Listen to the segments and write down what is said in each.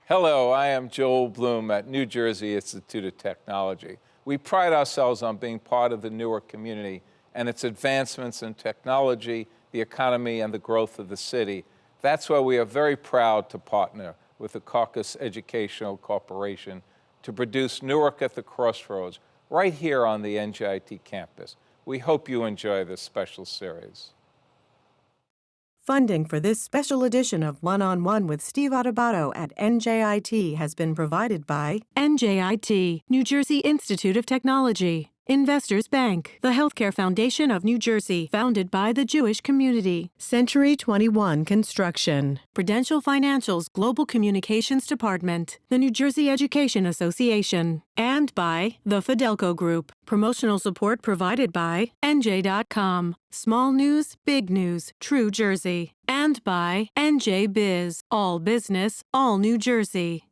Hello, I am Joel Bloom at New Jersey Institute of Technology. We pride ourselves on being part of the Newark community and its advancements in technology, the economy, and the growth of the city. That's why we are very proud to partner with the Koufos Educational Corporation to produce Newark at the Crossroads right here on the NJIT campus. We hope you enjoy this special series. Funding for this special edition of One-on-One with Steve Adubato at NJIT has been provided by NJIT, New Jersey Institute of Technology, Investors Bank, the Healthcare Foundation of New Jersey, founded by the Jewish community, Century 21 Construction, Prudential Financial's Global Communications Department, the New Jersey Education Association, and by the Fidelco Group. Promotional support provided by NJ.com. Small news, big news, true Jersey. And by NJ Biz. All business, all New Jersey.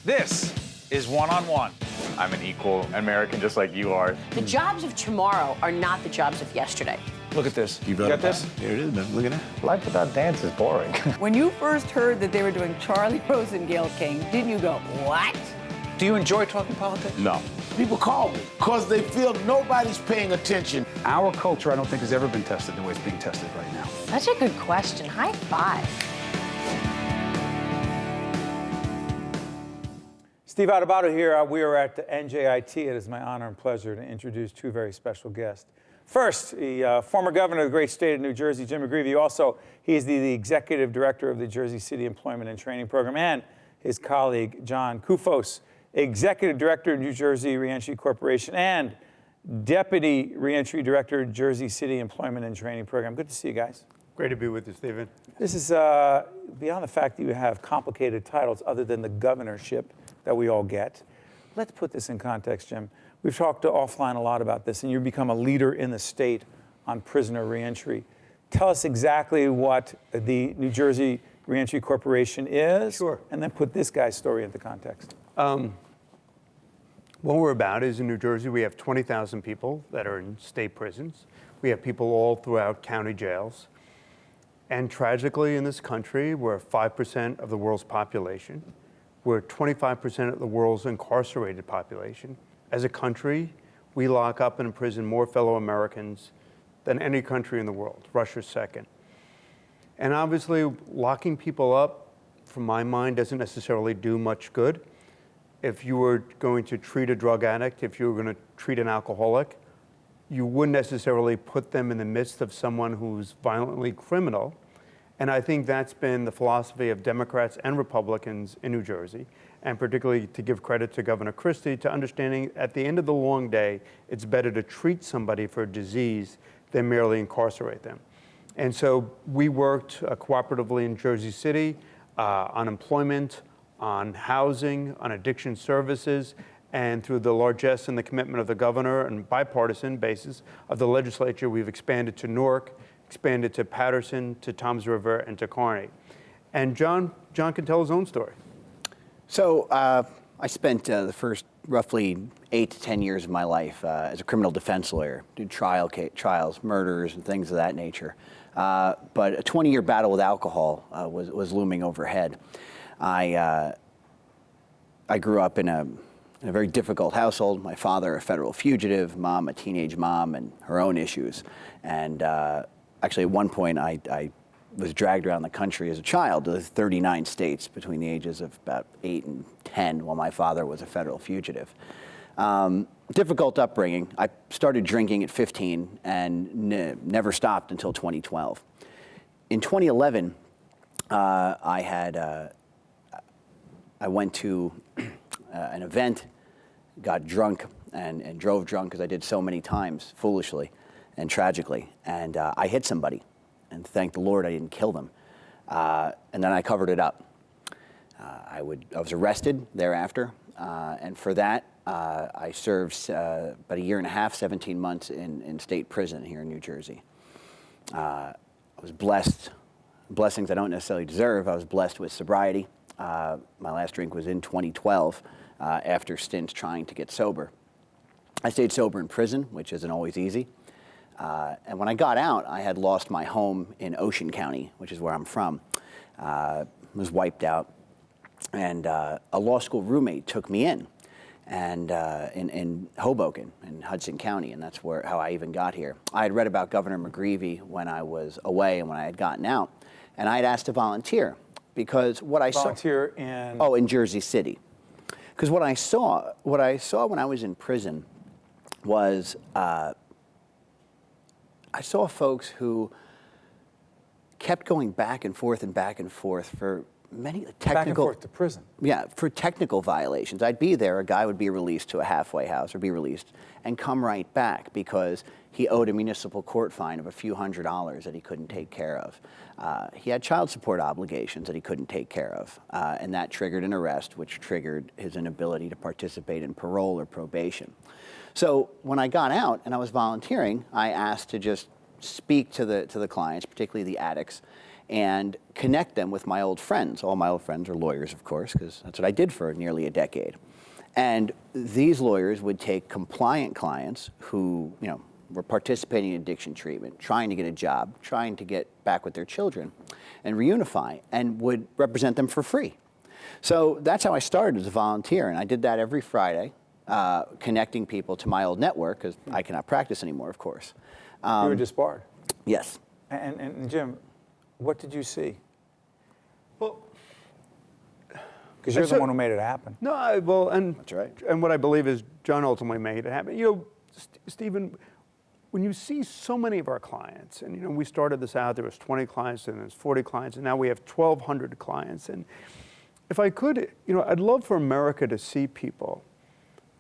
This is One-on-One. I'm an equal American just like you are. The jobs of tomorrow are not the jobs of yesterday. Look at this. You got this? Here it is, man. Look at that. Life without dance is boring. When you first heard that they were doing Charlie Rose and Gayle King, didn't you go, what? Do you enjoy talking politics? No. People call me because they feel nobody's paying attention. Our culture, I don't think, has ever been tested the way it's being tested right now. Such a good question. High five. Steve Adubato here. We are at the NJIT. It is my honor and pleasure to introduce two very special guests. First, the former governor of the great state of New Jersey, Jim McGreevey. Also, he is the executive director of the Jersey City Employment and Training Program, and his colleague, John Koufos, executive director of New Jersey Reentry Corporation and deputy reentry director, Jersey City Employment and Training Program. Good to see you guys. Great to be with you, Stephen. This is beyond the fact that you have complicated titles other than the governorship that we all get. Let's put this in context, Jim. We've talked offline a lot about this, and you've become a leader in the state on prisoner reentry. Tell us exactly what the New Jersey Reentry Corporation is, Sure. And then put this guy's story into context. What we're about is in New Jersey, we have 20,000 people that are in state prisons. We have people all throughout county jails. And tragically, in this country, we're 5% of the world's population. We're 25% of the world's incarcerated population. As a country, we lock up and imprison more fellow Americans than any country in the world. Russia's second. And obviously, locking people up, from my mind, doesn't necessarily do much good. If you were going to treat a drug addict, if you were going to treat an alcoholic, you wouldn't necessarily put them in the midst of someone who's violently criminal. And I think that's been the philosophy of Democrats and Republicans in New Jersey, and particularly to give credit to Governor Christie, to understanding at the end of the long day, it's better to treat somebody for a disease than merely incarcerate them. And so we worked cooperatively in Jersey City on employment, on housing, on addiction services, and through the largesse and the commitment of the governor and bipartisan basis of the legislature, we've expanded to Newark, expanded to Patterson, to Toms River, and to Kearney. And John can tell his own story. So I spent the first roughly 8 to 10 years of my life as a criminal defense lawyer, did trials, murders, and things of that nature. But a 20-year battle with alcohol was looming overhead. I grew up in a very difficult household. My father, a federal fugitive, mom, a teenage mom, and her own issues. And actually, at one point, I was dragged around the country as a child to 39 states between the ages of about 8 and 10 while my father was a federal fugitive. Difficult upbringing. I started drinking at 15 and never stopped until 2012. In 2011, I went to an event, got drunk, and drove drunk, because I did so many times, foolishly and tragically. And I hit somebody, and thank the Lord I didn't kill them. And then I covered it up. I was arrested thereafter, and for that, I served about a year and a half, 17 months in state prison here in New Jersey. I was blessed, blessings I don't necessarily deserve. I was blessed with sobriety. My last drink was in 2012 after stints trying to get sober. I stayed sober in prison, which isn't always easy. And when I got out, I had lost my home in Ocean County, which is where I'm from. Was wiped out. a law school roommate took me in, and in Hoboken, in Hudson County, and that's how I even got here. I had read about Governor McGreevey when I was away and when I had gotten out, and I had asked to volunteer because what I saw. Volunteer in? Oh, in Jersey City. Because what I saw when I was in prison was I saw folks who kept going back and forth for many technical. Back and forth to prison. Yeah, for technical violations. I'd be there, a guy would be released to a halfway house or be released and come right back because he owed a municipal court fine of a few $100s that he couldn't take care of. He had child support obligations that he couldn't take care of, and that triggered an arrest, which triggered his inability to participate in parole or probation. So when I got out and I was volunteering, I asked to just speak to the clients, particularly the addicts, and connect them with my old friends. All my old friends are lawyers, of course, because that's what I did for nearly a decade. And these lawyers would take compliant clients who, were participating in addiction treatment, trying to get a job, trying to get back with their children, and reunify, and would represent them for free. So that's how I started as a volunteer, and I did that every Friday, connecting people to my old network, because I cannot practice anymore, of course. You were disbarred? Yes. And Jim, what did you see? Well, because you're the one who made it happen. No, that's right. And what I believe is John ultimately made it happen. Stephen, when you see so many of our clients, and we started this out, there was 20 clients, and there's 40 clients, and now we have 1,200 clients. And if I could, I'd love for America to see people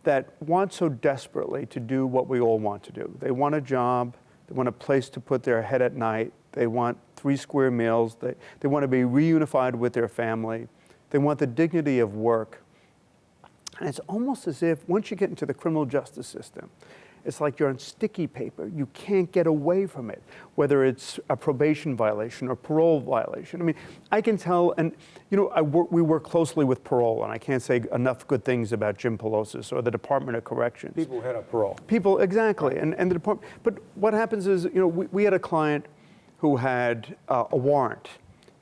that want so desperately to do what we all want to do. They want a job, they want a place to put their head at night, they want 3 square meals, they want to be reunified with their family, they want the dignity of work. And it's almost as if once you get into the criminal justice system, it's like you're on sticky paper. You can't get away from it, whether it's a probation violation or parole violation. I mean, I can tell, and we work closely with parole, and I can't say enough good things about Jim Pelosis or the Department of Corrections. People who head up parole. People, exactly, and the department. But what happens is, we had a client who had a warrant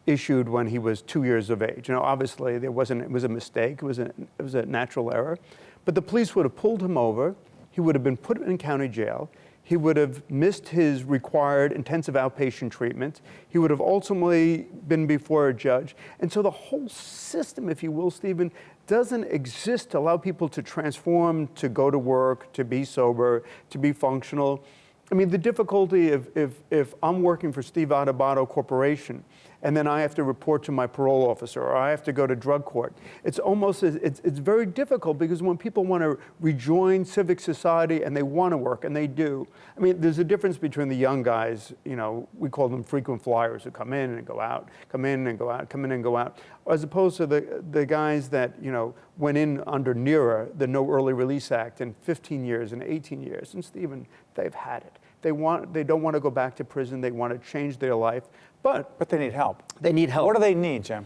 issued when he was 2 years of age. Obviously it was a mistake. It was a natural error, but the police would have pulled him over. He would have been put in county jail. He would have missed his required intensive outpatient treatment. He would have ultimately been before a judge. And so the whole system, if you will, Stephen, doesn't exist to allow people to transform, to go to work, to be sober, to be functional. I mean, the difficulty if I'm working for Steve Adubato Corporation, and then I have to report to my parole officer, or I have to go to drug court. It's very difficult because when people want to rejoin civic society and they want to work, and they do. I mean, there's a difference between the young guys, we call them frequent flyers, who come in and go out, come in and go out, come in and go out, as opposed to the guys that, went in under NERA, the No Early Release Act, in 15 years and 18 years. And Stephen, they've had it. They don't want to go back to prison. They want to change their life. But they need help. They need help. What do they need, Jim?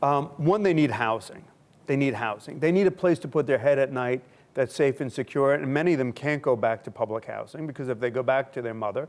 One, they need housing. They need housing. They need a place to put their head at night that's safe and secure. And many of them can't go back to public housing because if they go back to their mother,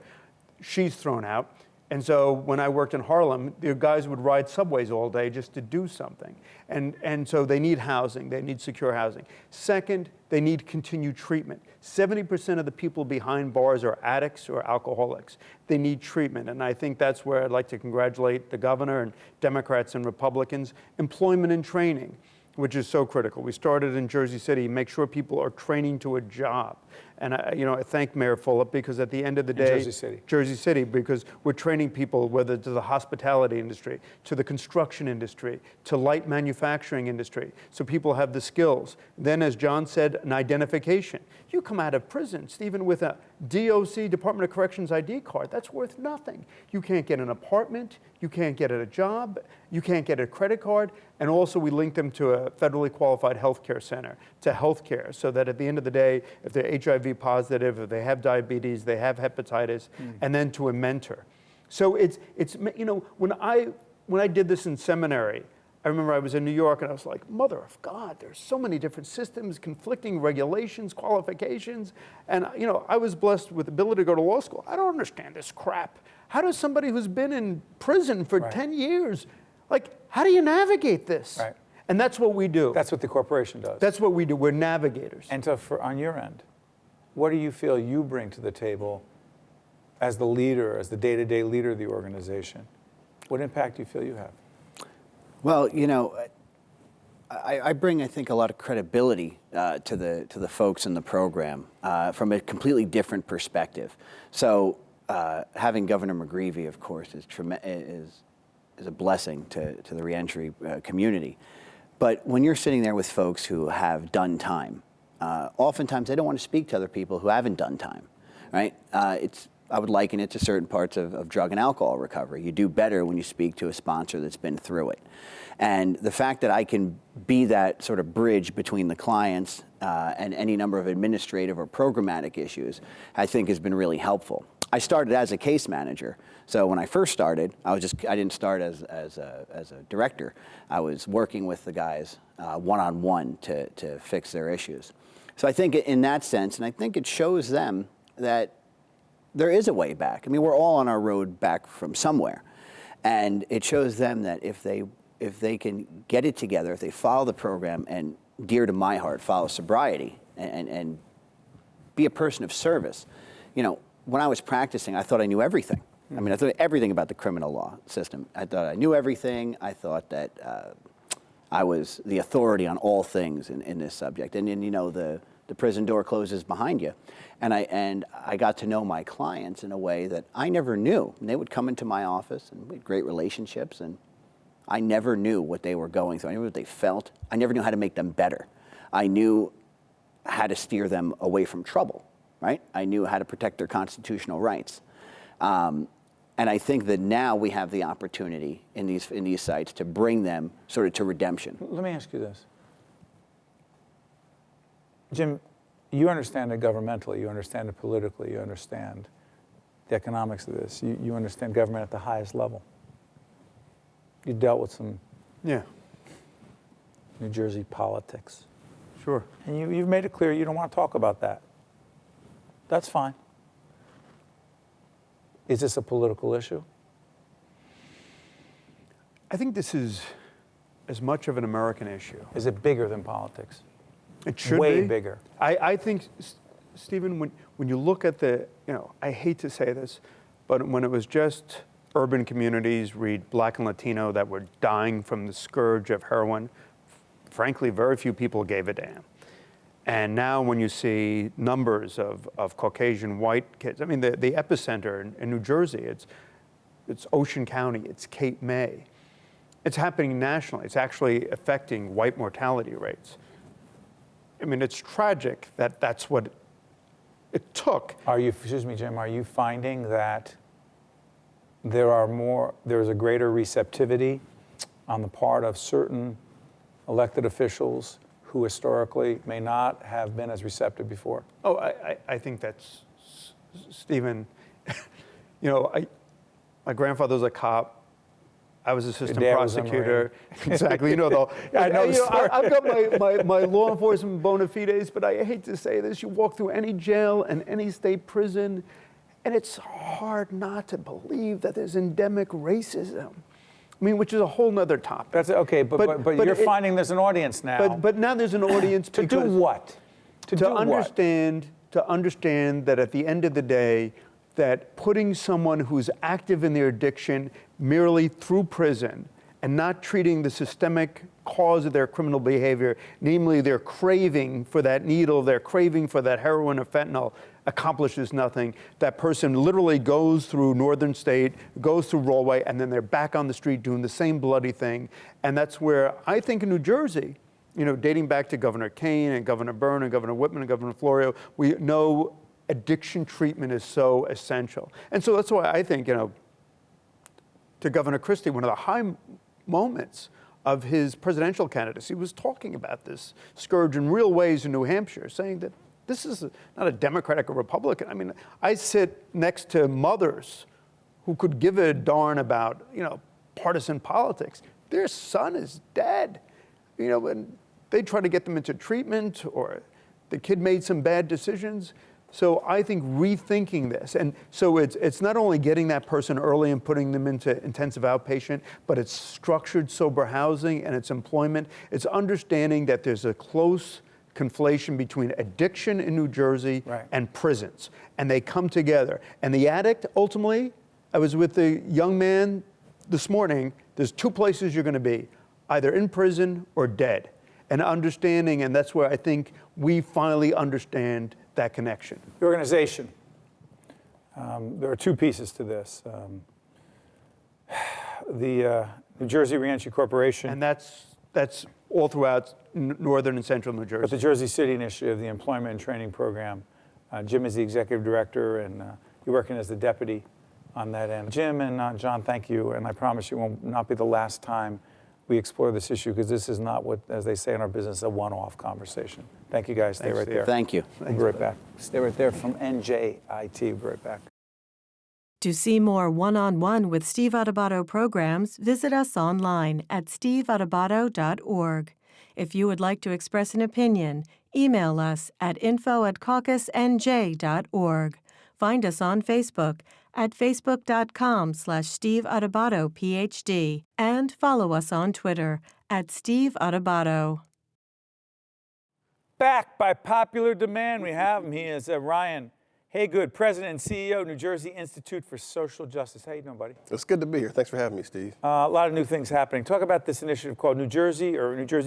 she's thrown out. And so when I worked in Harlem, the guys would ride subways all day just to do something. And so they need housing. They need secure housing. Second, they need continued treatment. 70% of the people behind bars are addicts or alcoholics. They need treatment. And I think that's where I'd like to congratulate the governor and Democrats and Republicans. Employment and training, which is so critical. We started in Jersey City, make sure people are training to a job. And I thank Mayor Fulop because at the end of the day, Jersey City, because we're training people, whether to the hospitality industry, to the construction industry, to light manufacturing industry, so people have the skills. Then, as John said, an identification. You come out of prison, Stephen, with a DOC, Department of Corrections ID card, that's worth nothing. You can't get an apartment, you can't get a job, you can't get a credit card, and also we link them to a federally qualified healthcare center, to healthcare, so that at the end of the day, if they're HIV positive, if they have diabetes, they have hepatitis, and then to a mentor. So it's when I did this in seminary, I remember I was in New York and I was like, mother of God, there's so many different systems, conflicting regulations, qualifications. And I was blessed with the ability to go to law school. I don't understand this crap. How does somebody who's been in prison for 10 years, how do you navigate this? Right. And that's what we do. That's what the corporation does. That's what we do. We're navigators. And so on your end, what do you feel you bring to the table as the leader, as the day-to-day leader of the organization? What impact do you feel you have? Well, you know, I bring, I think, a lot of credibility to the folks in the program from a completely different perspective. So having Governor McGreevey, of course, is a blessing to the reentry community. But when you're sitting there with folks who have done time, oftentimes they don't want to speak to other people who haven't done time, right? I would liken it to certain parts of drug and alcohol recovery. You do better when you speak to a sponsor that's been through it. And the fact that I can be that sort of bridge between the clients and any number of administrative or programmatic issues, I think has been really helpful. I started as a case manager. So when I first started, I didn't start as a director. I was working with the guys one-on-one to fix their issues. So I think in that sense, and I think it shows them that there is a way back. I mean, we're all on our road back from somewhere. And it shows them that if they can get it together, if they follow the program, and dear to my heart, follow sobriety and be a person of service. You know, when I was practicing, I thought I knew everything. I mean, I thought everything about the criminal law system. I thought I knew everything. I thought that I was the authority on all things in this subject. And then, you know, the prison door closes behind you. And I got to know my clients in a way that I never knew. And they would come into my office, and we had great relationships, and I never knew what they were going through. I knew what they felt. I never knew how to make them better. I knew how to steer them away from trouble, right? I knew how to protect their constitutional rights. And I think that now we have the opportunity in these sites to bring them sort of to redemption. Let me ask you this. Jim, you understand it governmentally, you understand it politically, you understand the economics of this. You understand government at the highest level. You dealt with some New Jersey politics. Sure. And you've made it clear you don't want to talk about that. That's fine. Is this a political issue? I think this is as much of an American issue. Is it bigger than politics? It should be. Way bigger. I think, Stephen, when you look at I hate to say this, but when it was just urban communities, read Black and Latino, that were dying from the scourge of heroin, frankly, very few people gave a damn. And now when you see numbers of Caucasian white kids, I mean, the epicenter in New Jersey, it's Ocean County, it's Cape May. It's happening nationally. It's actually affecting white mortality rates. I mean, it's tragic that that's what it took. Excuse me, Jim, are you finding that there's a greater receptivity on the part of certain elected officials who historically may not have been as receptive before? Oh, I think that's, Stephen, my grandfather was a cop. I was assistant prosecutor. Exactly. You know, I know the story. I've got my law enforcement bona fides, but I hate to say this. You walk through any jail and any state prison, and it's hard not to believe that there's endemic racism. I mean, which is a whole nother topic. That's okay, but you're finding there's an audience now. But now there's an audience to do what? To understand that at the end of the day, that putting someone who's active in their addiction merely through prison and not treating the systemic cause of their criminal behavior, namely their craving for that needle, their craving for that heroin or fentanyl, accomplishes nothing. That person literally goes through Northern State, goes through Rollway, and then they're back on the street doing the same bloody thing. And that's where I think in New Jersey, dating back to Governor Kane and Governor Byrne and Governor Whitman and Governor Florio, we know addiction treatment is so essential. And so that's why I think, to Governor Christie, one of the high moments of his presidential candidacy was talking about this scourge in real ways in New Hampshire, saying that this is not a Democratic or Republican. I mean, I sit next to mothers who could give a darn about, partisan politics. Their son is dead, and they try to get them into treatment, or the kid made some bad decisions. So I think rethinking this, and so it's not only getting that person early and putting them into intensive outpatient, but it's structured sober housing and it's employment. It's understanding that there's a close conflation between addiction in New Jersey and prisons, and they come together. And the addict, ultimately, I was with the young man this morning, there's two places you're going to be, either in prison or dead. And understanding, and that's where I think we finally understand that connection. The organization. There are two pieces to this. The New Jersey Reentry Corporation. And that's all throughout northern and central New Jersey. But the Jersey City Initiative, the Employment and Training Program. Jim is the executive director, and you're working as the deputy on that end. Jim and John, thank you, and I promise you will not be the last time we explore this issue, because this is not what, as they say in our business, a one-off conversation. Thank you, guys. Stay right there. Thank you. We'll be right back. Stay right there from NJIT. We'll be right back. To see more one-on-one with Steve Adubato programs, visit us online at steveadubato.org. If you would like to express an opinion, email us at info@caucusnj.org. Find us on Facebook at facebook.com/Steve Adubato PhD, and follow us on Twitter at Steve Adubato. Back by popular demand, we have him. He is Ryan Haygood, President and CEO, New Jersey Institute for Social Justice. How you doing, buddy? It's good to be here. Thanks for having me, Steve. A lot of new things happening. Talk about this initiative called New Jersey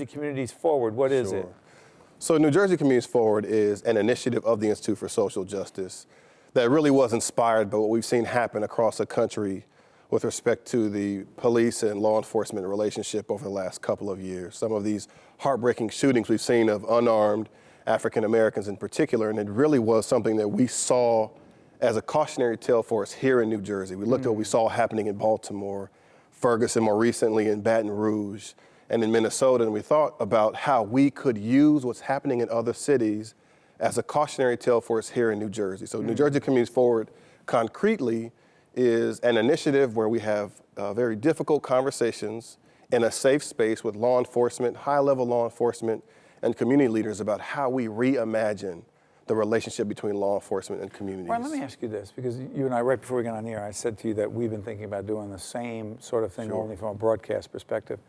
Communities Forward. What is it? So New Jersey Communities Forward is an initiative of the Institute for Social Justice that really was inspired by what we've seen happen across the country with respect to the police and law enforcement relationship over the last couple of years. Some of these heartbreaking shootings we've seen of unarmed African Americans in particular, and it really was something that we saw as a cautionary tale for us here in New Jersey. We looked at what we saw happening in Baltimore, Ferguson, more recently in Baton Rouge, and in Minnesota, and we thought about how we could use what's happening in other cities as a cautionary tale for us here in New Jersey. So New Jersey Communities Forward concretely is an initiative where we have very difficult conversations in a safe space with law enforcement, high-level law enforcement, and community leaders about how we reimagine the relationship between law enforcement and communities. Ryan, let me ask you this, because you and I, right before we got on the air, I said to you that we've been thinking about doing the same sort of thing, only from a broadcast perspective.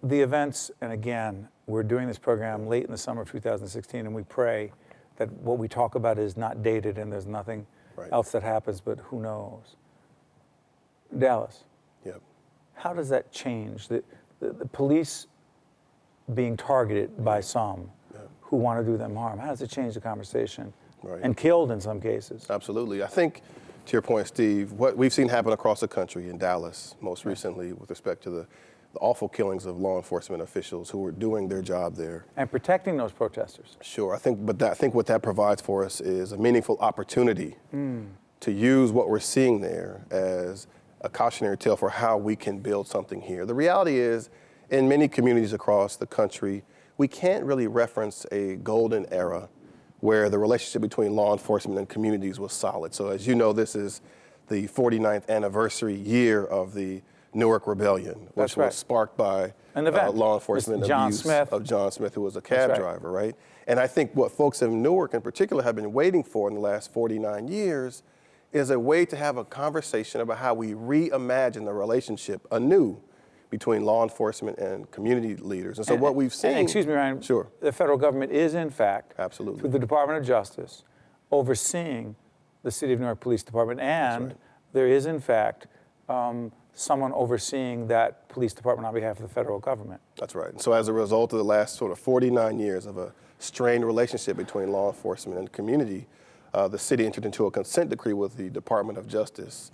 The events, and again, we're doing this program late in the summer of 2016, and we pray that what we talk about is not dated and there's nothing else that happens, but who knows? Dallas. Yep. How does that change? The police being targeted by some who want to do them harm. How does it change the conversation? And killed in some cases. Absolutely. I think, to your point, Steve, what we've seen happen across the country, in Dallas most recently, with respect to the awful killings of law enforcement officials who were doing their job there. And protecting those protesters. Sure. I think what that provides for us is a meaningful opportunity to use what we're seeing there as a cautionary tale for how we can build something here. The reality is, in many communities across the country, we can't really reference a golden era where the relationship between law enforcement and communities was solid. So as you know, this is the 49th anniversary year of the Newark Rebellion, which was sparked by law enforcement abuse of John Smith, who was a cab driver, right? And I think what folks in Newark in particular have been waiting for in the last 49 years is a way to have a conversation about how we reimagine the relationship anew between law enforcement and community leaders. And so what we've seen— excuse me, Ryan. Sure. The federal government is, in fact, absolutely, through the Department of Justice, overseeing the City of Newark Police Department, and there is, in fact, someone overseeing that police department on behalf of the federal government. That's right. And so as a result of the last sort of 49 years of a strained relationship between law enforcement and community, the city entered into a consent decree with the Department of Justice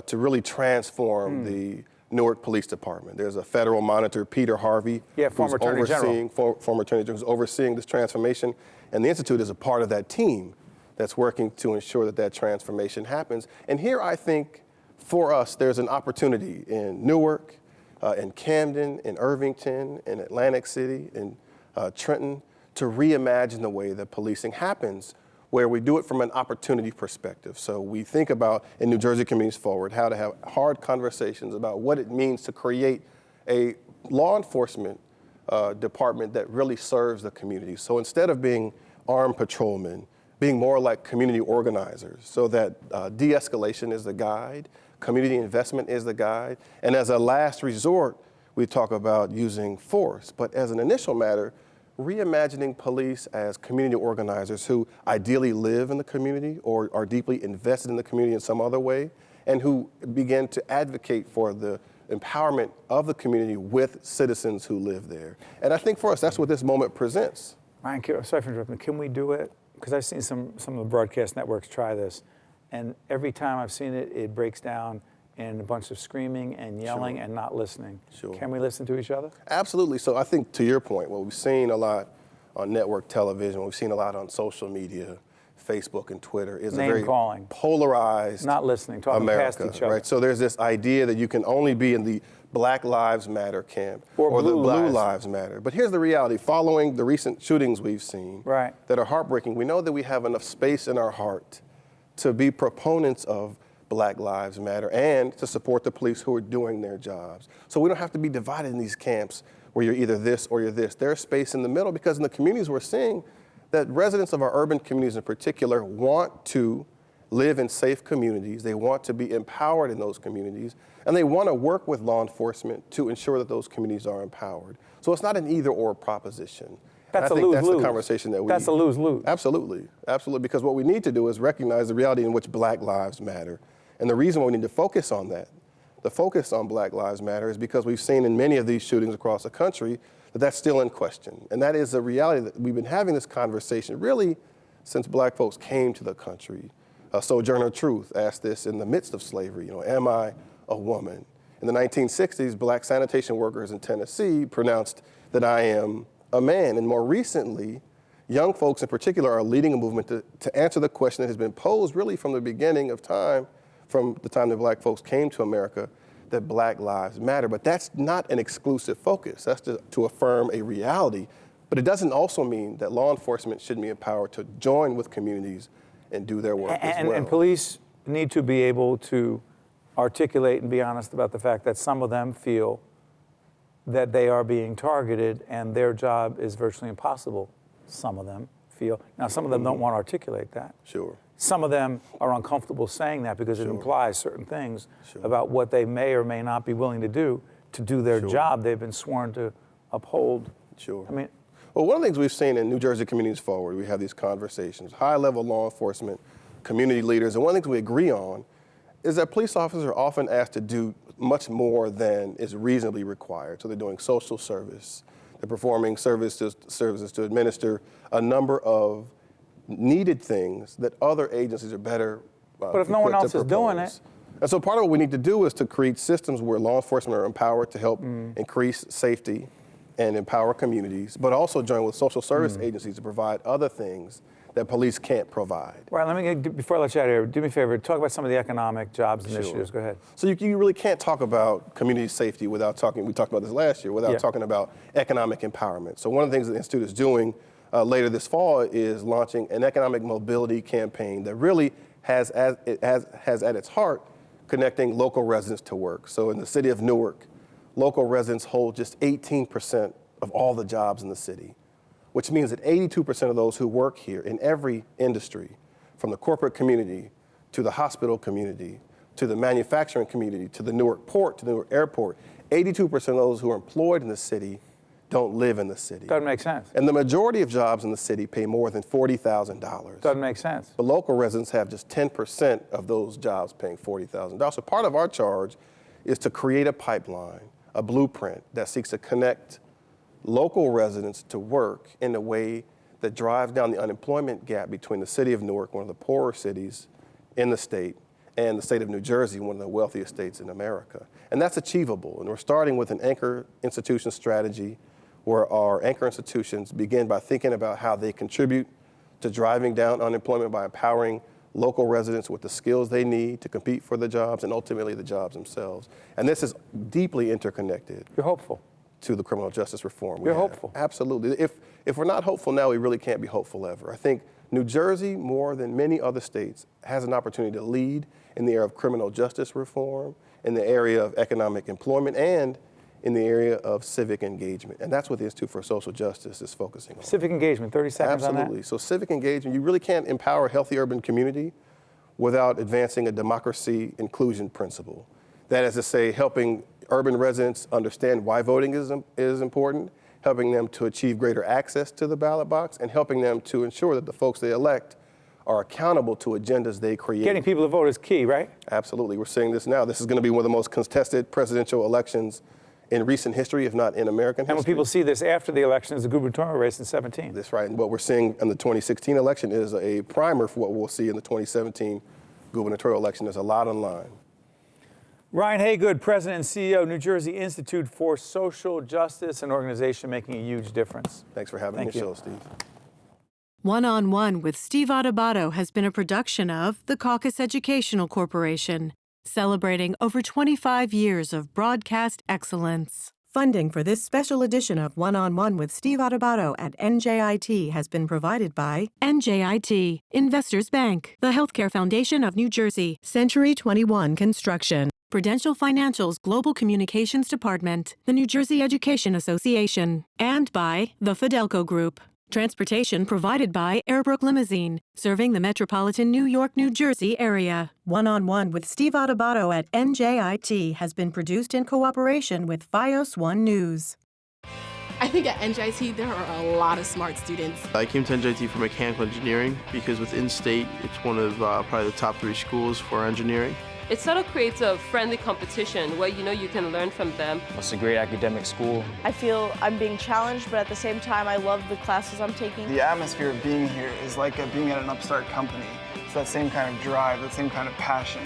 to really transform the Newark Police Department. There's a federal monitor, Peter Harvey, former Attorney General, former Attorney General, who's overseeing this transformation, and the Institute is a part of that team that's working to ensure that that transformation happens. And here, I think, for us, there's an opportunity in Newark, in Camden, in Irvington, in Atlantic City, in Trenton, to reimagine the way that policing happens, where we do it from an opportunity perspective. So we think about, in New Jersey Communities Forward, how to have hard conversations about what it means to create a law enforcement department that really serves the community. So instead of being armed patrolmen, being more like community organizers, so that de-escalation is the guide, community investment is the guide, and as a last resort, we talk about using force. But as an initial matter, reimagining police as community organizers who ideally live in the community or are deeply invested in the community in some other way, and who begin to advocate for the empowerment of the community with citizens who live there. And I think for us, that's what this moment presents. Ryan, sorry for interrupting. Can we do it? Because I've seen some of the broadcast networks try this, and every time I've seen it, it breaks down in a bunch of screaming and yelling and not listening. Sure. Can we listen to each other? Absolutely. So I think to your point, what we've seen a lot on network television, what we've seen a lot on social media, Facebook and Twitter, is a very polarized not listening, talking America, past each other. right? So there's this idea that you can only be in the Black Lives Matter camp or the Blue Lives Matter. But here's the reality. Following the recent shootings we've seen that are heartbreaking, we know that we have enough space in our heart to be proponents of Black Lives Matter and to support the police who are doing their jobs. So we don't have to be divided in these camps where you're either this or you're this. There's space in the middle, because in the communities we're seeing that residents of our urban communities in particular want to live in safe communities. They want to be empowered in those communities, and they want to work with law enforcement to ensure that those communities are empowered. So it's not an either-or proposition. That's a lose-lose. That's the conversation that we That's a lose-lose. Absolutely, absolutely, because what we need to do is recognize the reality in which Black lives matter. And the reason why we need to focus on that, the focus on Black Lives Matter, is because we've seen in many of these shootings across the country that that's still in question. And that is a reality that we've been having this conversation really since Black folks came to the country. Sojourner Truth asked this in the midst of slavery, am I a woman? In the 1960s, Black sanitation workers in Tennessee pronounced that I am a man. And more recently, young folks in particular are leading a movement to answer the question that has been posed really from the beginning of time, from the time that Black folks came to America, that Black lives matter. But that's not an exclusive focus. That's to affirm a reality. But it doesn't also mean that law enforcement shouldn't be empowered to join with communities and do their work as well. And police need to be able to articulate and be honest about the fact that some of them feel that they are being targeted and their job is virtually impossible. Some of them feel. Now, some of them don't want to articulate that. Sure. Some of them are uncomfortable saying that because it implies certain things about what they may or may not be willing to do their job they've been sworn to uphold. Sure. I mean, well, one of the things we've seen in New Jersey Communities Forward, we have these conversations, high-level law enforcement, community leaders, and one of the things we agree on is that police officers are often asked to do much more than is reasonably required. So they're doing social service, they're performing services to administer a number of needed things that other agencies are better but if no one else is doing it. And so part of what we need to do is to create systems where law enforcement are empowered to help increase safety and empower communities, but also join with social service agencies to provide other things that police can't provide. Right, before I let you out of here, do me a favor, talk about some of the economic jobs initiatives. Go ahead. So you really can't talk about community safety without talking, we talked about this last year, without talking about economic empowerment. So one of the things that the Institute is doing later this fall is launching an economic mobility campaign that really has at its heart connecting local residents to work. So in the city of Newark, local residents hold just 18% of all the jobs in the city, which means that 82% of those who work here in every industry, from the corporate community to the hospital community, to the manufacturing community, to the Newark port, to the Newark airport, 82% of those who are employed in the city don't live in the city. Doesn't make sense. And the majority of jobs in the city pay more than $40,000. Doesn't make sense. But local residents have just 10% of those jobs paying $40,000. So part of our charge is to create a pipeline, a blueprint that seeks to connect local residents to work in a way that drives down the unemployment gap between the city of Newark, one of the poorer cities in the state, and the state of New Jersey, one of the wealthiest states in America. And that's achievable. And we're starting with an anchor institution strategy where our anchor institutions begin by thinking about how they contribute to driving down unemployment by empowering local residents with the skills they need to compete for the jobs and ultimately the jobs themselves. And this is deeply interconnected. You're hopeful. To the criminal justice reform. You're hopeful. Absolutely. If we're not hopeful now, we really can't be hopeful ever. I think New Jersey, more than many other states, has an opportunity to lead in the area of criminal justice reform, in the area of economic employment, and in the area of civic engagement. And that's what the Institute for Social Justice is focusing on. Civic engagement, 30 seconds on that. Absolutely. So civic engagement, you really can't empower a healthy urban community without advancing a democracy inclusion principle. That is to say, helping urban residents understand why voting is important, helping them to achieve greater access to the ballot box, and helping them to ensure that the folks they elect are accountable to agendas they create. Getting people to vote is key, right? Absolutely. We're seeing this now. This is going to be one of the most contested presidential elections in recent history, if not in American history. And when people see this after the election is the gubernatorial race in 17. That's right. And what we're seeing in the 2016 election is a primer for what we'll see in the 2017 gubernatorial election. There's a lot on line. Ryan Haygood, President and CEO, New Jersey Institute for Social Justice, an organization making a huge difference. Thanks for having me on the show, Steve. One-on-One with Steve Adubato has been a production of the Caucus Educational Corporation, celebrating over 25 years of broadcast excellence. Funding for this special edition of One-on-One with Steve Adubato at NJIT has been provided by NJIT, Investors Bank, the Healthcare Foundation of New Jersey, Century 21 Construction, Prudential Financial's Global Communications Department, the New Jersey Education Association, and by the Fidelco Group. Transportation provided by Airbrook Limousine, serving the metropolitan New York, New Jersey area. One-on-One with Steve Adubato at NJIT has been produced in cooperation with FiOS One News. I think at NJIT there are a lot of smart students. I came to NJIT for mechanical engineering because with in-state, it's one of probably the top 3 schools for engineering. It sort of creates a friendly competition where you can learn from them. It's a great academic school. I feel I'm being challenged, but at the same time, I love the classes I'm taking. The atmosphere of being here is like being at an upstart company. It's that same kind of drive, that same kind of passion.